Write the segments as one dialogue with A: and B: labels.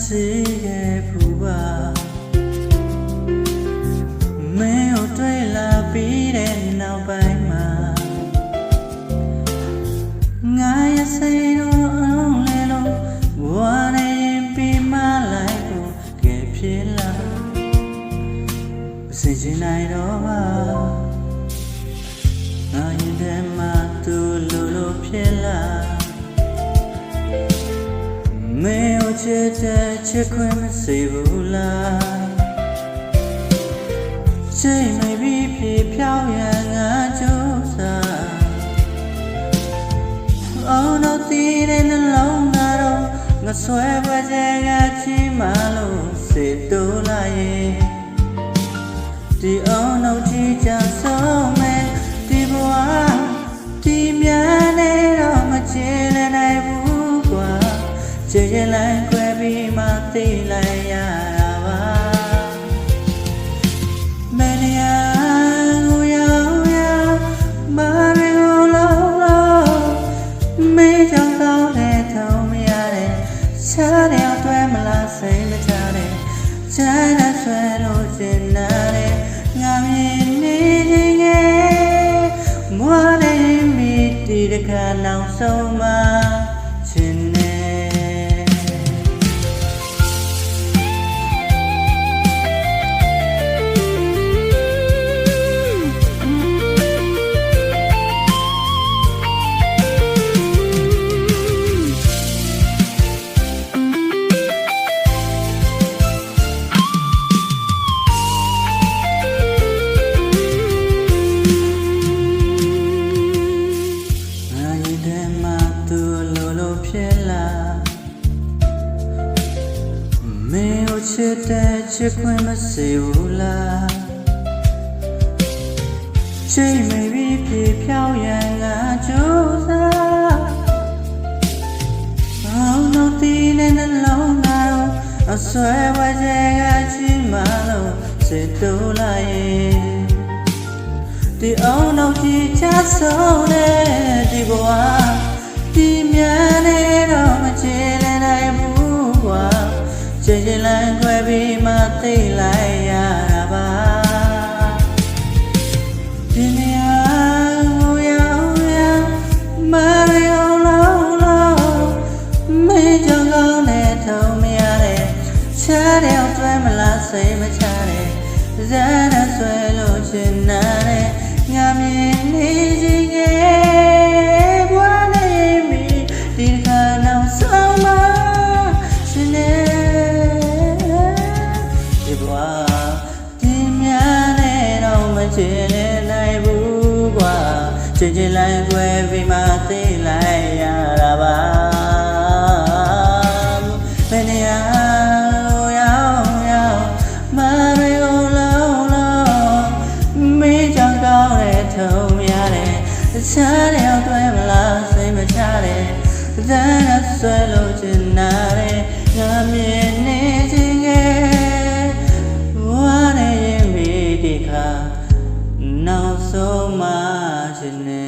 A: စေခဲ့ဘူးပါမင်းတို့တွေ့လာပြီးတဲ့နောက်ပိုင်းမှာငါရဲ့စိတ်တို့အောင်လေလို့ဘဝနဲ့ရင်ပြီးမှလိုက်ဖို့ကဲဖြစ်လာမစင်ချင်နိုင်တော့ပါငါရင်ထဲမှာသူလိုဖြစ်လာမင်းတို့ချစ်တဲ့ချစ်ခွင့်မစေဘူးလားချိန်မပြီးဖြစ်ဖြောင်းရငါကြိုးစားအော်တော့တည်တဲ့နှလုံးသားငါဆွဲပွဲချဲကချီမလို့စေတိုးလာရဲ့ဒီအောင်တော့ကြည်ကြဆုံးမဲ့ဒီဘဝဒီများနေတော့မချင်နိုင်ဘူးကွာချစ်ရင်လည်းခွဲပြီးမှသိလိုက်ရတာပါမင်းရဲ့ကိုရောက်မရီကိုလုံးမင်းကြောင့်ကောင်းတဲ့ထုံးမရတဲ့ချားတဲ့အတွက်မလားစိတ်မချတဲ့ချမ်းသာဆွဲလို့ကျင်နာတဲ့ငါမြင်နေခြင်းငယ်မွားနေမိဒီတခါနောက်ဆုံးမှချင်နေမင်းတို့ချစ်တဲ့ချစ်ခွင့်မစေဘူးလားချိန်မပြီးဖြစ်ဖြောင်းရငါကြိုးစားအောင်တော့တည်တဲ့နှလုံးသားအဆွဲဝကြဲကချီမလို့စေတိုးလာရဲ့ဒီအောင်တော့ကြည်ချဆုံးတဲ့ဒီဘဝဒီများနေတော့မချင်နိုင်ဘူးကွာချစ်ရင်လည်းခွဲပြီးမှသိလိုက်ရတာပါဒီနေရာကိုရောက်မရီအောင်လုံးမင်းကြောင့်ကောင်းတဲ့ထုံးမရတဲ့ချားတဲ့အတွက်မလားစိတ်မချတဲ့ဇာတ်နဲ့ဆွဲလို့ချင်နာတဲ့ငါမြင်နေခြင်းငယ်ဘွားနေမိဒီခါနောက်ဆုံးမှရှင်နေချင်နိုင်ဘူးကွာချစ်ချင်လိုက်ွယ်ပြီးမှသိလိုက်ရတာပါဘယ်နေရာရောက်မရီကိုလုံးမင်းကြောင့်ကောင်းတဲ့ထုံးမရတဲ့ချားတဲ့အတွက်မလားစိတ်မချတဲ့ဇာတ်နဲ့ဆွဲလို့ချင်နာတဲ့ငါမြင်နေခြင်းငယ်ဘဝနဲ့ရင်ပြီးဒီခါနောက်ဆုံးမှချင်နေ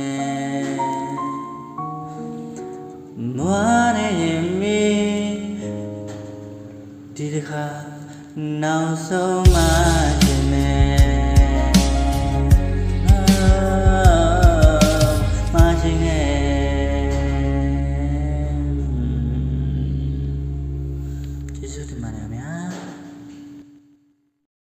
A: မွားနေရင်မီဒီတခါနောက်ဆုံးမှ